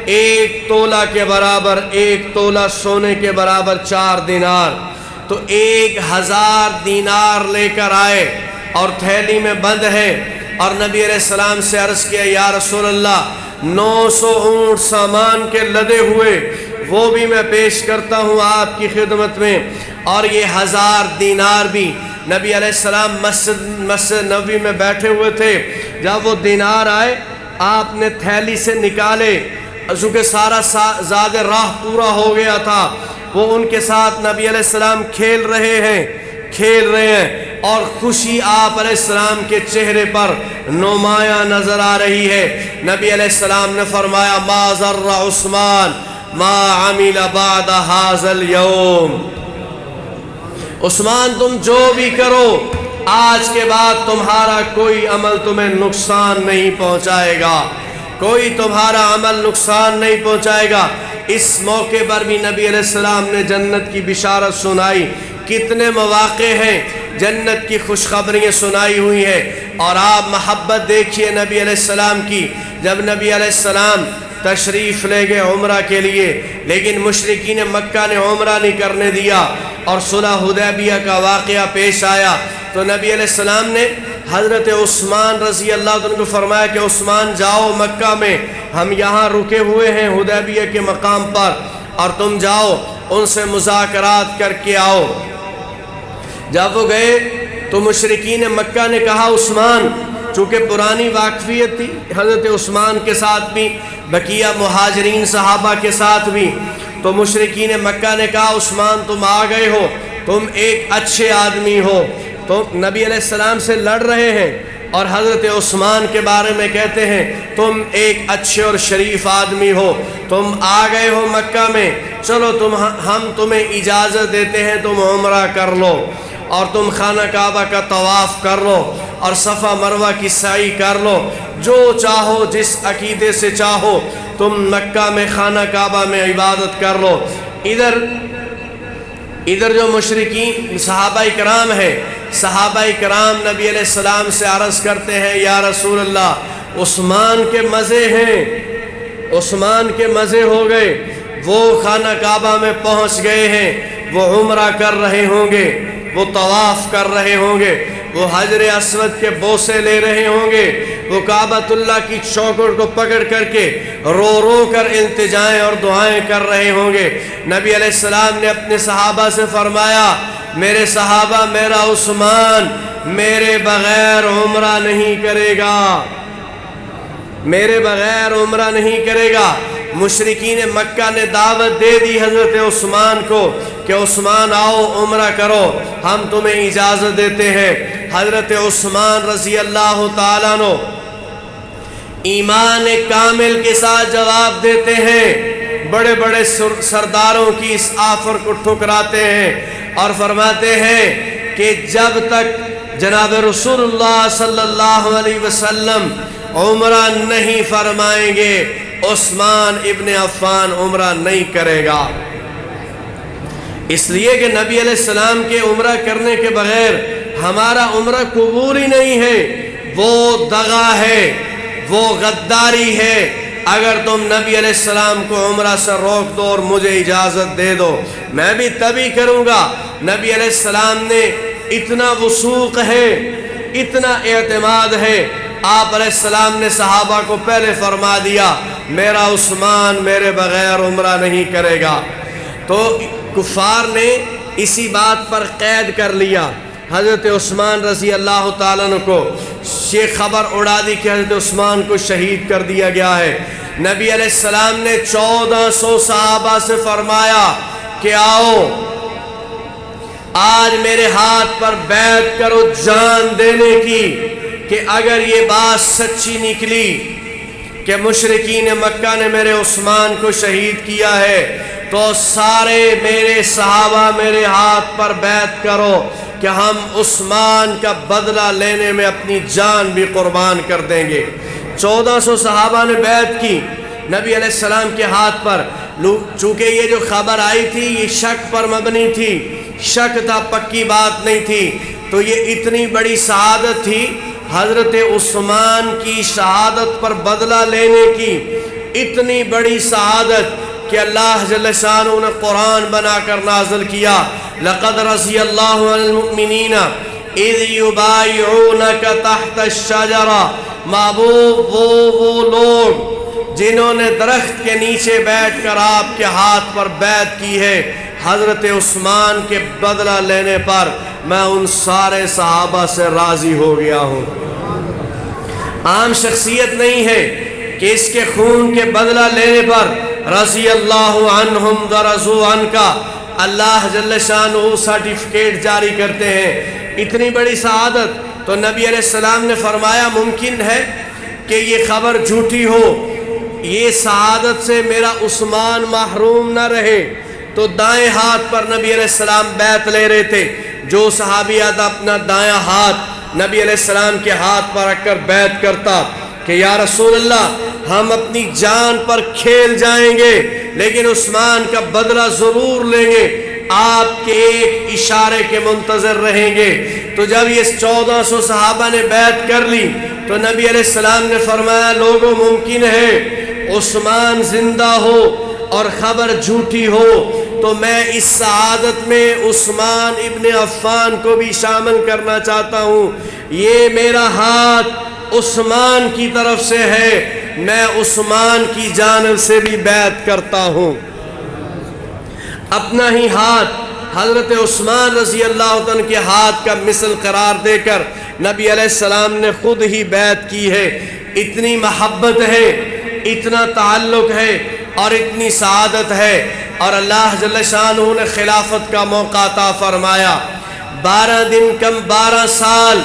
1 تولہ کے برابر، 1 تولہ سونے کے برابر 4 دینار، تو 1000 دینار لے کر آئے اور تھیلی میں بند ہے، اور نبی علیہ السلام سے عرض کیا یا رسول اللہ 900 اونٹ سامان کے لدے ہوئے وہ بھی میں پیش کرتا ہوں آپ کی خدمت میں، اور یہ 1000 دینار بھی۔ نبی علیہ السلام مسجد نبوی میں بیٹھے ہوئے تھے، جب وہ دینار آئے آپ نے تھیلی سے نکالے، چونکہ سارا زیادہ راہ پورا ہو گیا تھا، وہ ان کے ساتھ نبی علیہ السلام کھیل رہے ہیں اور خوشی آپ علیہ السلام کے چہرے پر نمایاں نظر آ رہی ہے۔ نبی علیہ السلام نے فرمایا ما ضر عثمان ما عمل بعد هذا اليوم، عثمان تم جو بھی کرو آج کے بعد تمہارا کوئی عمل تمہیں نقصان نہیں پہنچائے گا، کوئی تمہارا عمل نقصان نہیں پہنچائے گا۔ اس موقع پر بھی نبی علیہ السلام نے جنت کی بشارت سنائی، کتنے مواقع ہیں جنت کی خوشخبریاں سنائی ہوئی ہیں، اور آپ محبت دیکھیے نبی علیہ السلام کی، جب نبی علیہ السلام تشریف لے گئے عمرہ کے لیے، لیکن مشرکین مکہ نے عمرہ نہیں کرنے دیا اور صلح حدیبیہ کا واقعہ پیش آیا، تو نبی علیہ السلام نے حضرت عثمان رضی اللہ عنہ کو فرمایا کہ عثمان جاؤ مکہ میں، ہم یہاں رکے ہوئے ہیں حدیبیہ کے مقام پر، اور تم جاؤ ان سے مذاکرات کر کے آؤ۔ جب وہ گئے تو مشرکین مکہ نے کہا عثمان، چونکہ پرانی واقفیت تھی حضرت عثمان کے ساتھ بھی، بقیہ مہاجرین صحابہ کے ساتھ بھی، تو مشرکین مکہ نے کہا عثمان تم آ گئے ہو، تم ایک اچھے آدمی ہو، تو نبی علیہ السلام سے لڑ رہے ہیں اور حضرت عثمان کے بارے میں کہتے ہیں تم ایک اچھے اور شریف آدمی ہو، تم آ گئے ہو مکہ میں، چلو ہم تمہیں اجازت دیتے ہیں تم عمرہ کر لو، اور تم خانہ کعبہ کا طواف کر لو اور صفا مروہ کی سعی کر لو، جو چاہو جس عقیدے سے چاہو تم مکہ میں خانہ کعبہ میں عبادت کر لو۔ ادھر جو مشرکین صحابہ کرام ہیں، صحابہ کرام نبی علیہ السلام سے عرض کرتے ہیں یا رسول اللہ عثمان کے مزے ہیں، عثمان کے مزے ہو گئے، وہ خانہ کعبہ میں پہنچ گئے ہیں، وہ عمرہ کر رہے ہوں گے، وہ طواف کر رہے ہوں گے، وہ حجر اسود کے بوسے لے رہے ہوں گے، وہ کعبۃ اللہ کی چوکھٹ کو پکڑ کر کے رو رو کر التجائیں اور دعائیں کر رہے ہوں گے۔ نبی علیہ السلام نے اپنے صحابہ سے فرمایا، میرے صحابہ، میرا عثمان میرے بغیر عمرہ نہیں کرے گا، میرے بغیر عمرہ نہیں کرے گا۔ مشرکین مکہ نے دعوت دے دی حضرت عثمان کو کہ عثمان آؤ عمرہ کرو، ہم تمہیں اجازت دیتے ہیں۔ حضرت عثمان رضی اللہ تعالیٰ عنہ ایمان کامل کے ساتھ جواب دیتے ہیں، بڑے بڑے سرداروں کی اس آفر کو ٹھکراتے ہیں اور فرماتے ہیں کہ جب تک جناب رسول اللہ صلی اللہ علیہ وسلم عمرہ نہیں فرمائیں گے، عثمان ابن عفان عمرہ نہیں کرے گا۔ اس لیے کہ نبی علیہ السلام کے عمرہ کرنے کے بغیر ہمارا عمرہ قبول ہی نہیں ہے، وہ دغا ہے، وہ غداری ہے۔ اگر تم نبی علیہ السلام کو عمرہ سے روک دو اور مجھے اجازت دے دو، میں بھی تبھی کروں گا۔ نبی علیہ السلام نے اتنا وثوق ہے، اتنا اعتماد ہے، آپ علیہ السلام نے صحابہ کو پہلے فرما دیا، میرا عثمان میرے بغیر عمرہ نہیں کرے گا۔ تو کفار نے اسی بات پر قید کر لیا حضرت عثمان رضی اللہ تعالیٰ عنہ کو، یہ خبر اڑا دی کہ حضرت عثمان کو شہید کر دیا گیا ہے۔ نبی علیہ السلام نے 1400 صحابہ سے فرمایا کہ آؤ آج میرے ہاتھ پر بیعت کرو جان دینے کی، کہ اگر یہ بات سچی نکلی کہ مشرکین مکہ نے میرے عثمان کو شہید کیا ہے تو سارے میرے صحابہ میرے ہاتھ پر بیعت کرو کہ ہم عثمان کا بدلہ لینے میں اپنی جان بھی قربان کر دیں گے۔ 1400 صحابہ نے بیعت کی نبی علیہ السلام کے ہاتھ پر۔ چونکہ یہ جو خبر آئی تھی یہ شک پر مبنی تھی، شک تھا، پکی بات نہیں تھی، تو یہ اتنی بڑی شہادت تھی، حضرت عثمان کی شہادت پر بدلہ لینے کی اتنی بڑی شہادت کہ اللہ جل شانہ نے قرآن بنا کر نازل کیا، لقد رضی اللہ عن المؤمنین اذ یبایعونک تحت الشجرہ۔ محبوب وہ لوگ جنہوں نے درخت کے نیچے بیٹھ کر آپ کے ہاتھ پر بیعت کی ہے حضرت عثمان کے بدلہ لینے پر، میں ان سارے صحابہ سے راضی ہو گیا ہوں۔ عام شخصیت نہیں ہے کہ اس کے خون کے بدلہ لینے پر رضی اللہ عنہم ورضوا عنہ کا اللہ جل شانہ سرٹیفکیٹ جاری کرتے ہیں، اتنی بڑی سعادت۔ تو نبی علیہ السلام نے فرمایا ممکن ہے کہ یہ خبر جھوٹی ہو، یہ سعادت سے میرا عثمان محروم نہ رہے۔ تو دائیں ہاتھ پر نبی علیہ السلام بیعت لے رہے تھے، جو صحابی آتا اپنا دائیں ہاتھ نبی علیہ السلام کے ہاتھ پر رکھ کر بیعت کرتا کہ یا رسول اللہ ہم اپنی جان پر کھیل جائیں گے لیکن عثمان کا بدلہ ضرور لیں گے، آپ کے ایک اشارے کے منتظر رہیں گے۔ تو جب یہ 1400 صحابہ نے بیعت کر لی تو نبی علیہ السلام نے فرمایا لوگوں ممکن ہے عثمان زندہ ہو اور خبر جھوٹی ہو، تو میں اس سعادت میں عثمان ابن عفان کو بھی شامل کرنا چاہتا ہوں۔ یہ میرا ہاتھ عثمان کی طرف سے ہے، میں عثمان کی جانب سے بھی بیعت کرتا ہوں۔ اپنا ہی ہاتھ حضرت عثمان رضی اللہ عنہ کے ہاتھ کا مثل قرار دے کر نبی علیہ السلام نے خود ہی بیعت کی ہے۔ اتنی محبت ہے، اتنا تعلق ہے اور اتنی سعادت ہے، اور اللہ جل شانہ نے خلافت کا موقع عطا فرمایا۔ 12 دن کم 12 سال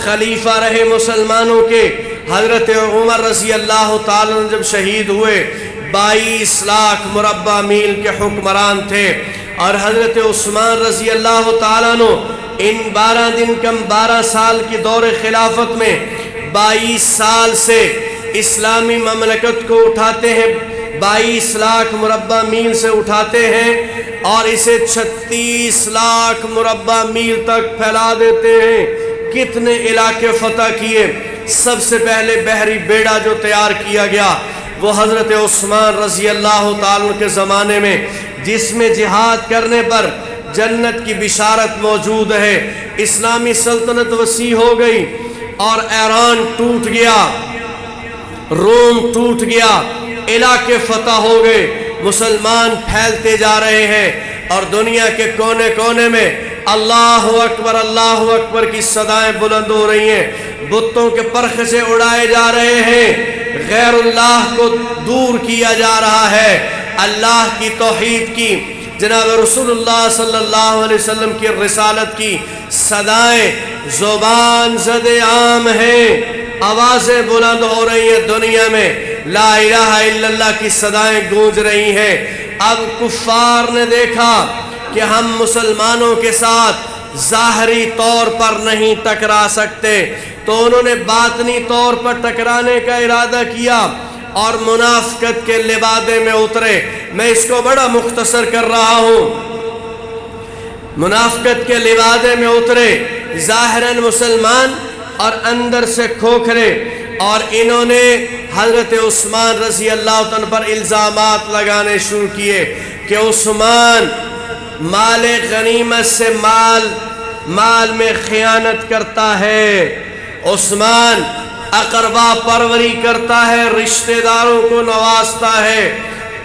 خلیفہ رہے مسلمانوں کے۔ حضرت عمر رضی اللہ تعالیٰ جب شہید ہوئے 22 لاکھ مربع میل کے حکمران تھے، اور حضرت عثمان رضی اللہ تعالیٰ عنہ ان 12 دن کم 12 سال کی دور خلافت میں 22 سال سے اسلامی مملکت کو اٹھاتے ہیں، 22 لاکھ مربع میل سے اٹھاتے ہیں اور اسے 36 لاکھ مربع میل تک پھیلا دیتے ہیں۔ کتنے علاقے فتح کیے۔ سب سے پہلے بحری بیڑا جو تیار کیا گیا، وہ حضرت عثمان رضی اللہ تعالیٰ کے زمانے میں، جس میں جہاد کرنے پر جنت کی بشارت موجود ہے۔ اسلامی سلطنت وسیع ہو گئی اور ایران ٹوٹ گیا، روم ٹوٹ گیا، علاقے فتح ہو گئے، مسلمان پھیلتے جا رہے ہیں اور دنیا کے کونے کونے میں اللہ اکبر کی صدائیں بلند ہو رہی ہیں، بتوں کے پرخچے اڑائے جا رہے ہیں، غیر اللہ کو دور کیا جا رہا ہے، اللہ کی توحید کی، جناب رسول اللہ صلی اللہ علیہ وسلم کی رسالت کی صدائیں زبان زد عام ہیں، آوازیں بلند ہو رہی ہیں، دنیا میں لا الہ الا اللہ کی صدائیں گونج رہی ہیں۔ اب کفار نے دیکھا کہ ہم مسلمانوں کے ساتھ ظاہری طور پر نہیں ٹکرا سکتے، تو انہوں نے باطنی طور پر ٹکرانے کا ارادہ کیا اور منافقت کے لبادے میں اترے۔ میں اس کو بڑا مختصر کر رہا ہوں، منافقت کے لبادے میں اترے، ظاہراً مسلمان اور اندر سے کھوکھرے، اور انہوں نے حضرت عثمان رضی اللہ عنہ پر الزامات لگانے شروع کیے کہ عثمان مال غنیمت سے مال میں خیانت کرتا ہے، عثمان اقربا پروری کرتا ہے، رشتہ داروں کو نوازتا ہے،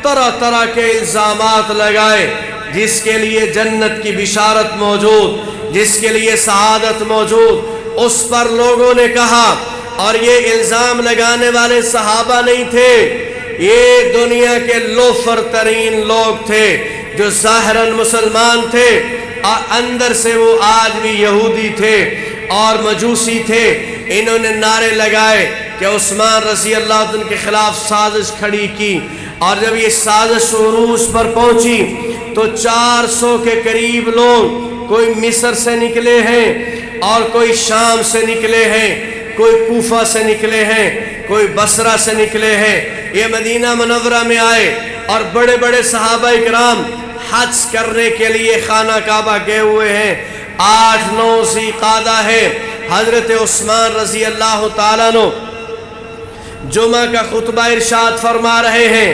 طرح طرح کے الزامات لگائے، جس کے لیے جنت کی بشارت موجود، جس کے لیے سعادت موجود، اس پر لوگوں نے کہا، اور یہ الزام لگانے والے صحابہ نہیں تھے، یہ دنیا کے لوفر ترین لوگ تھے جو ظاہراً مسلمان تھے اور اندر سے وہ آج بھی یہودی تھے اور مجوسی تھے۔ انہوں نے نعرے لگائے کہ عثمان رضی اللہ عنہ کے خلاف سازش کھڑی کی، اور جب یہ سازش عروج پر پہنچی تو 400 کے قریب لوگ، کوئی مصر سے نکلے ہیں اور کوئی شام سے نکلے ہیں، کوئی کوفہ سے نکلے ہیں، کوئی بصرہ سے نکلے ہیں، یہ مدینہ منورہ میں آئے، اور بڑے بڑے صحابہ اکرام حج کرنے کے لیے خانہ کعبہ گئے ہوئے ہیں۔ 8-9 ذی قعدہ ہے، حضرت عثمان رضی اللہ تعالیٰ عنہ جمعہ کا خطبہ ارشاد فرما رہے ہیں،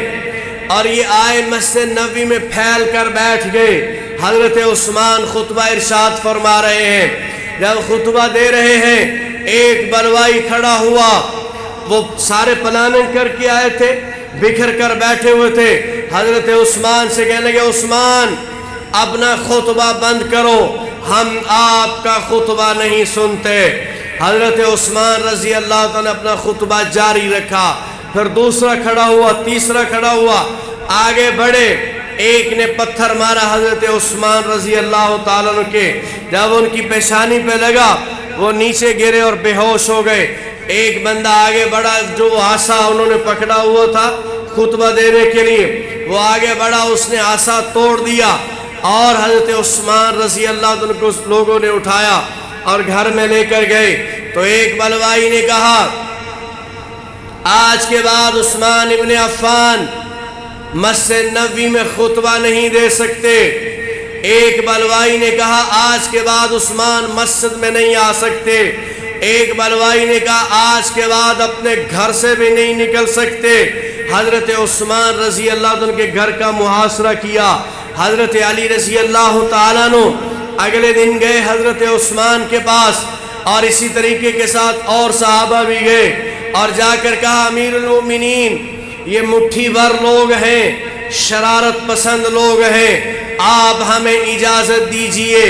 اور یہ آئے مسجد نبوی میں پھیل کر بیٹھ گئے۔ حضرت عثمان خطبہ ارشاد فرما رہے ہیں، جب خطبہ دے رہے ہیں ایک بلوائی کھڑا ہوا، وہ سارے پلاننگ کر کے آئے تھے، بکھر کر بیٹھے ہوئے تھے، حضرت عثمان سے کہنے لگے عثمان اپنا خطبہ بند کرو، ہم آپ کا خطبہ نہیں سنتے۔ حضرت عثمان رضی اللہ عنہ اپنا خطبہ جاری رکھا، پھر دوسرا کھڑا ہوا، تیسرا کھڑا ہوا، آگے بڑھے، ایک نے پتھر مارا حضرت عثمان رضی اللہ تعالیٰ عنہ کے، جب ان کی پیشانی پہ لگا وہ نیچے گرے اور بے ہوش ہو گئے۔ ایک بندہ آگے بڑھا، جو عصا انہوں نے پکڑا ہوا تھا خطبہ دینے کے لیے، وہ آگے بڑھا، اس نے عصا توڑ دیا، اور حضرت عثمان رضی اللہ عنہ کو لوگوں نے اٹھایا اور گھر میں لے کر گئے۔ تو ایک بلوائی نے کہا آج کے بعد عثمان ابن عفان مسجد نبوی میں خطبہ نہیں دے سکتے۔ ایک بلوائی نے کہا آج کے بعد عثمان مسجد میں نہیں آ سکتے۔ ایک بلوائی نے کہا آج کے بعد اپنے گھر سے بھی نہیں نکل سکتے۔ حضرت عثمان رضی اللہ عنہ کے گھر کا محاصرہ کیا۔ حضرت علی رضی اللہ تعالیٰ عنہ اگلے دن گئے حضرت عثمان کے پاس، اور اسی طریقے کے ساتھ اور صحابہ بھی گئے، اور جا کر کہا امیر المومنین یہ مٹھی بھر لوگ ہیں، شرارت پسند لوگ ہیں، آپ ہمیں اجازت دیجئے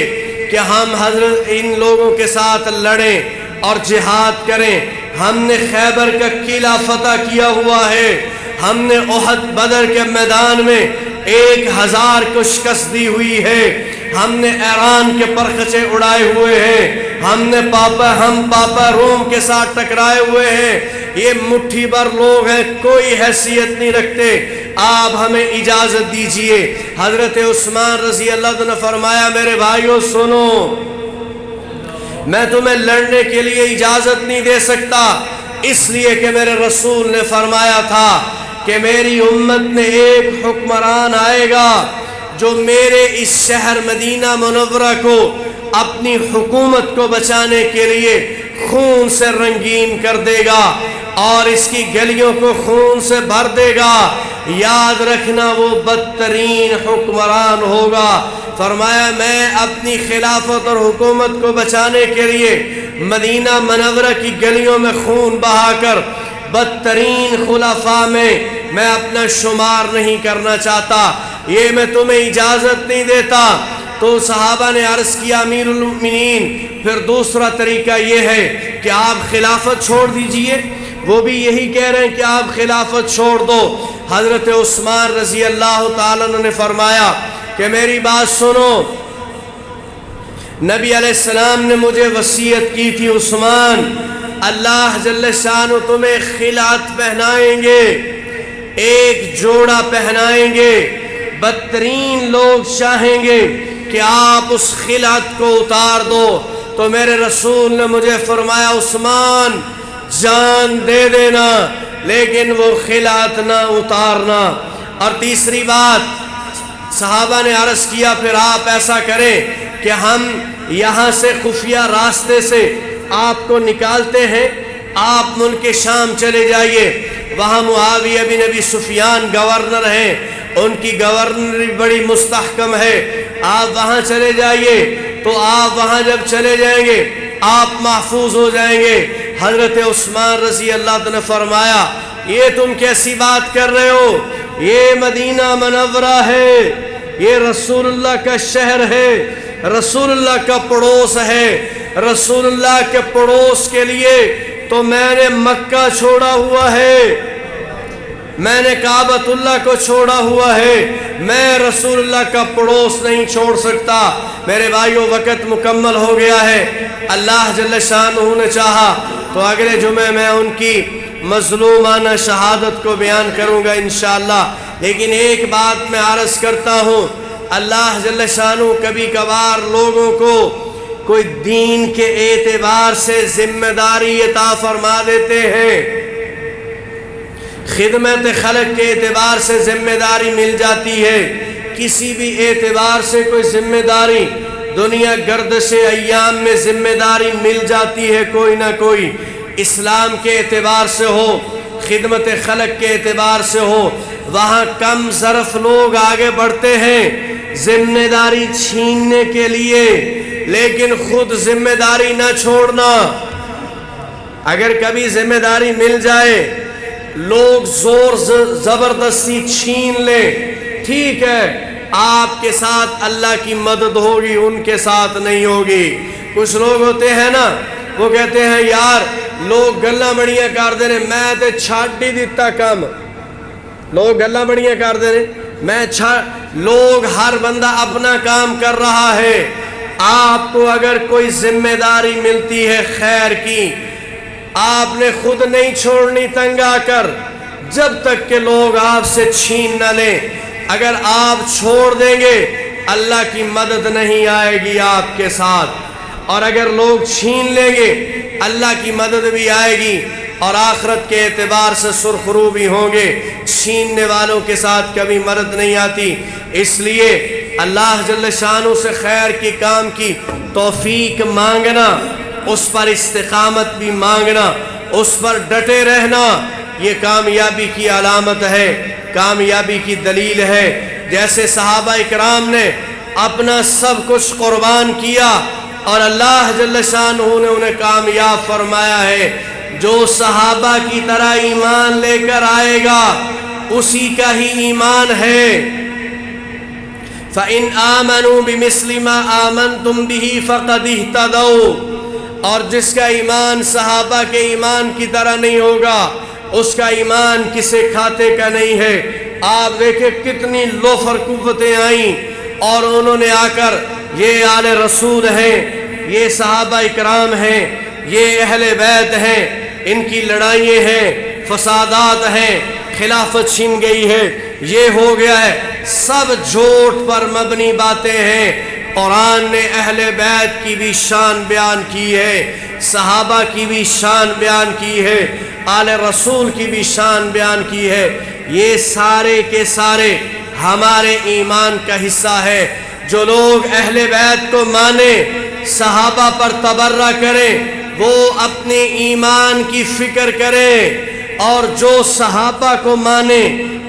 کہ ہم حضرت ان لوگوں کے ساتھ لڑیں اور جہاد کریں۔ ہم نے خیبر کا قلعہ فتح کیا ہوا ہے، ہم نے احد بدر کے میدان میں 1000 کو شکست دی ہوئی ہے، ہم نے ایران کے پرخچے اڑائے ہوئے ہیں، ہم پاپا روم کے ساتھ ٹکرائے ہوئے ہیں، یہ مٹھی بھر لوگ ہیں، کوئی حیثیت نہیں رکھتے، آپ ہمیں اجازت دیجئے۔ حضرت عثمان رضی اللہ عنہ نے فرمایا میرے بھائیو سنو، میں تمہیں لڑنے کے لیے اجازت نہیں دے سکتا، اس لیے کہ میرے رسول نے فرمایا تھا کہ میری امت میں ایک حکمران آئے گا جو میرے اس شہر مدینہ منورہ کو اپنی حکومت کو بچانے کے لیے خون سے رنگین کر دے گا اور اس کی گلیوں کو خون سے بھر دے گا۔ یاد رکھنا وہ بدترین حکمران ہوگا۔ فرمایا میں اپنی خلافت اور حکومت کو بچانے کے لیے مدینہ منورہ کی گلیوں میں خون بہا کر بدترین خلفاء میں اپنا شمار نہیں کرنا چاہتا، یہ میں تمہیں اجازت نہیں دیتا۔ تو صحابہ نے عرض کیا امیر المؤمنین پھر دوسرا طریقہ یہ ہے کہ آپ خلافت چھوڑ دیجئے۔ وہ بھی یہی کہہ رہے ہیں کہ آپ خلافت چھوڑ دو۔ حضرت عثمان رضی اللہ تعالیٰ عنہ نے فرمایا کہ میری بات سنو، نبی علیہ السلام نے مجھے وصیت کی تھی عثمان اللہ جل شانہ تمہیں خلعت پہنائیں گے، ایک جوڑا پہنائیں گے، بدترین لوگ چاہیں گے کہ آپ اس خلعت کو اتار دو۔ تو میرے رسول نے مجھے فرمایا عثمان جان دے دینا لیکن وہ خلعت نہ اتارنا۔ اور تیسری بات صحابہ نے عرض کیا پھر آپ ایسا کریں کہ ہم یہاں سے خفیہ راستے سے آپ کو نکالتے ہیں، آپ ملک شام چلے جائیے، وہاں معاویہ بن ابی سفیان گورنر ہیں، ان کی گورنری بڑی مستحکم ہے، آپ وہاں چلے جائیے۔ تو آپ وہاں جب چلے جائیں گے آپ محفوظ ہو جائیں گے۔ حضرت عثمان رضی اللہ عنہ نے فرمایا یہ تم کیسی بات کر رہے ہو، یہ مدینہ منورہ ہے، یہ رسول اللہ کا شہر ہے، رسول اللہ کا پڑوس ہے، رسول اللہ کے پڑوس کے لیے تو میں نے مکہ چھوڑا ہوا ہے، میں نے کعبۃ اللہ کو چھوڑا ہوا ہے، میں رسول اللہ کا پڑوس نہیں چھوڑ سکتا۔ میرے بھائیو وقت مکمل ہو گیا ہے، اللہ جل شانہ نے چاہا تو اگلے جمعے میں ان کی مظلومانہ شہادت کو بیان کروں گا انشاءاللہ۔ لیکن ایک بات میں عرض کرتا ہوں، اللہ جل شانہ کبھی کبھار لوگوں کو کوئی دین کے اعتبار سے ذمہ داری عطا فرما دیتے ہیں، خدمت خلق کے اعتبار سے ذمہ داری مل جاتی ہے، کسی بھی اعتبار سے کوئی ذمہ داری دنیا گردش ایام میں ذمہ داری مل جاتی ہے کوئی نہ کوئی، اسلام کے اعتبار سے ہو، خدمت خلق کے اعتبار سے ہو، وہاں کم ظرف لوگ آگے بڑھتے ہیں ذمہ داری چھیننے کے لیے، لیکن خود ذمہ داری نہ چھوڑنا۔ اگر کبھی ذمہ داری مل جائے لوگ زور زبردستی چھین لے، ٹھیک ہے آپ کے ساتھ اللہ کی مدد ہوگی، ان کے ساتھ نہیں ہوگی۔ کچھ لوگ ہوتے ہیں نا وہ کہتے ہیں یار لوگ گلاں بڑیاں کر دے رہے میں تے چھڈ ہی دیتا کام، لوگ گلاں بڑیاں کر دے رہے لوگ ہر بندہ اپنا کام کر رہا ہے۔ آپ کو اگر کوئی ذمہ داری ملتی ہے خیر کی، آپ نے خود نہیں چھوڑنی تنگ آ کر جب تک کہ لوگ آپ سے چھین نہ لیں۔ اگر آپ چھوڑ دیں گے اللہ کی مدد نہیں آئے گی آپ کے ساتھ، اور اگر لوگ چھین لیں گے اللہ کی مدد بھی آئے گی اور آخرت کے اعتبار سے سرخرو بھی ہوں گے۔ چھیننے والوں کے ساتھ کبھی مدد نہیں آتی، اس لیے اللہ جل شانہ سے خیر کی کام کی توفیق مانگنا، اس پر استقامت بھی مانگنا، اس پر ڈٹے رہنا، یہ کامیابی کی علامت ہے، کامیابی کی دلیل ہے۔ جیسے صحابہ اکرام نے اپنا سب کچھ قربان کیا اور اللہ جل شانہ نے انہیں کامیاب فرمایا ہے۔ جو صحابہ کی طرح ایمان لے کر آئے گا اسی کا ہی ایمان ہے۔ فَإِنْ آمَنُوا بِمِثْلِ مَا آمَنْتُمْ بِهِ فَقَدِ اهْتَدَوْا، اور جس کا ایمان صحابہ کے ایمان کی طرح نہیں ہوگا اس کا ایمان کسے کھاتے کا نہیں ہے۔ آپ دیکھیں کتنی لوفر قوتیں آئیں اور انہوں نے آ کر یہ آل رسول ہیں، یہ صحابہ اکرام ہیں، یہ اہل بیت ہیں، ان کی لڑائیں ہیں، فسادات ہیں، خلافت چھن گئی ہے، یہ ہو گیا ہے، سب جھوٹ پر مبنی باتیں ہیں۔ قرآن نے اہل بیت کی بھی شان بیان کی ہے، صحابہ کی بھی شان بیان کی ہے، آل رسول کی بھی شان بیان کی ہے۔ یہ سارے کے سارے ہمارے ایمان کا حصہ ہے۔ جو لوگ اہل بیت کو مانیں، صحابہ پر تبرہ کریں، وہ اپنے ایمان کی فکر کرے، اور جو صحابہ کو مانے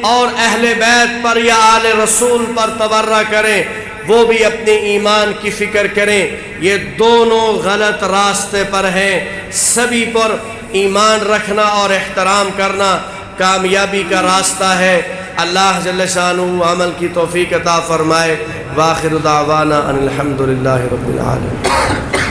اور اہل بیت پر یا آل رسول پر تبرہ کریں وہ بھی اپنے ایمان کی فکر کریں۔ یہ دونوں غلط راستے پر ہیں۔ سبھی پر ایمان رکھنا اور احترام کرنا کامیابی کا راستہ ہے۔ اللہ جل شانہ عمل کی توفیق عطا فرمائے۔ وآخر دعوانا ان الحمد للہ رب العالمین۔